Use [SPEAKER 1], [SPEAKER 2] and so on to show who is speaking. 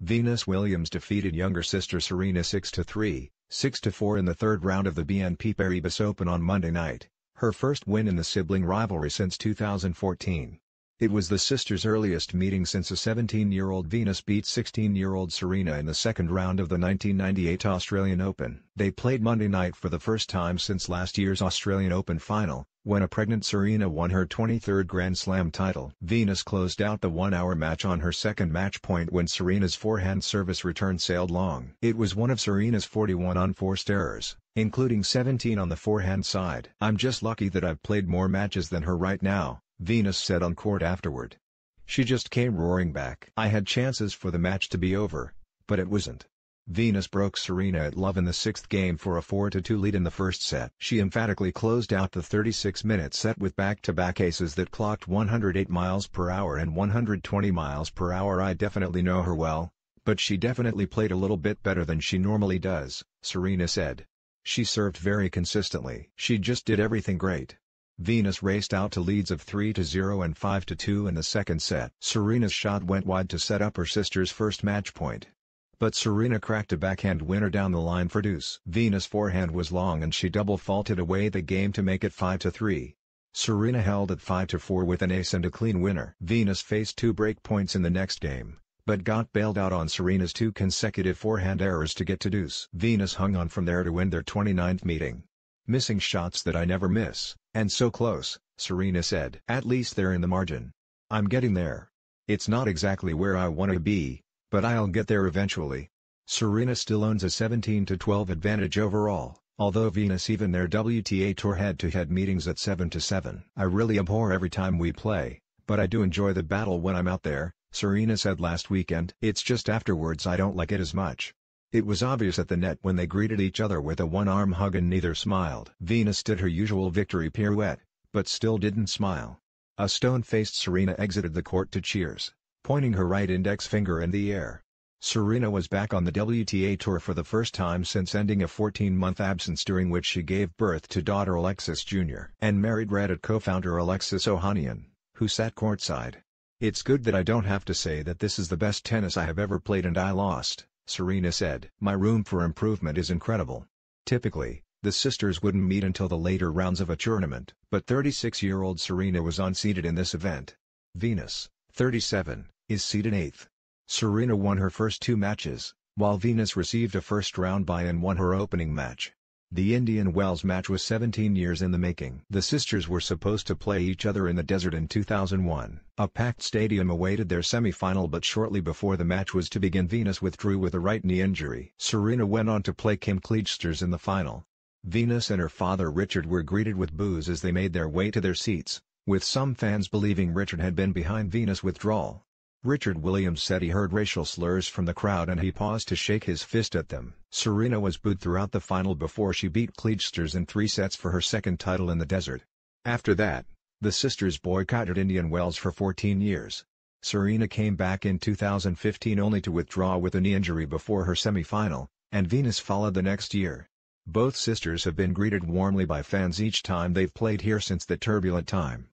[SPEAKER 1] Venus Williams defeated younger sister Serena 6-3, 6-4 in the third round of the BNP Paribas Open on Monday night, her first win in the sibling rivalry since 2014. It was the sisters' earliest meeting since a 17-year-old Venus beat 16-year-old Serena in the second round of the 1998 Australian Open. They played Monday night for the first time since last year's Australian Open final, when a pregnant Serena won her 23rd Grand Slam title. Venus closed out the one-hour match on her second match point when Serena's forehand service return sailed long. It was one of Serena's 41 unforced errors, including 17 on the forehand side. "I'm just lucky that I've played more matches than her right now," Venus said on court afterward. "She just came roaring back. I had chances for the match to be over, but it wasn't." Venus broke Serena at love in the sixth game for a 4-2 lead in the first set. She emphatically closed out the 36-minute set with back-to-back aces that clocked 108 miles per hour and 120 miles per hour. "I definitely know her well, but she definitely played a little bit better than she normally does," Serena said. "She served very consistently. She just did everything great." Venus raced out to leads of 3-0 and 5-2 in the second set. Serena's shot went wide to set up her sister's first match point, but Serena cracked a backhand winner down the line for deuce. Venus' forehand was long and she double faulted away the game to make it 5-3. Serena held at 5-4 with an ace and a clean winner. Venus faced two break points in the next game, but got bailed out on Serena's two consecutive forehand errors to get to deuce. Venus hung on from there to win their 29th meeting. "Missing shots that I never miss, and so close," Serena said. "At least they're in the margin. I'm getting there. It's not exactly where I want to be, but I'll get there eventually." Serena still owns a 17-12 advantage overall, although Venus even their WTA Tour head-to-head meetings at 7-7. "I really abhor every time we play, but I do enjoy the battle when I'm out there," Serena said last weekend. "It's just afterwards I don't like it as much." It was obvious at the net when they greeted each other with a one-arm hug and neither smiled. Venus did her usual victory pirouette, but still didn't smile. A stone-faced Serena exited the court to cheers, pointing her right index finger in the air. Serena was back on the WTA Tour for the first time since ending a 14-month absence during which she gave birth to daughter Alexis Jr. and married Reddit co-founder Alexis Ohanian, who sat courtside. "It's good that I don't have to say that this is the best tennis I have ever played and I lost," Serena said. "My room for improvement is incredible." Typically, the sisters wouldn't meet until the later rounds of a tournament, but 36-year-old Serena was unseeded in this event. Venus, 37, is seeded 8th. Serena won her first two matches, while Venus received a first-round bye and won her opening match. The Indian Wells match was 17 years in the making. The sisters were supposed to play each other in the desert in 2001. A packed stadium awaited their semi-final, but shortly before the match was to begin Venus withdrew with a right knee injury. Serena went on to play Kim Clijsters in the final. Venus and her father Richard were greeted with boos as they made their way to their seats, with some fans believing Richard had been behind Venus' withdrawal. Richard Williams said he heard racial slurs from the crowd and he paused to shake his fist at them. Serena was booed throughout the final before she beat Clijsters in 3 sets for her second title in the desert. After that, the sisters boycotted Indian Wells for 14 years. Serena came back in 2015 only to withdraw with a knee injury before her semi-final, and Venus followed the next year. Both sisters have been greeted warmly by fans each time they've played here since the turbulent time.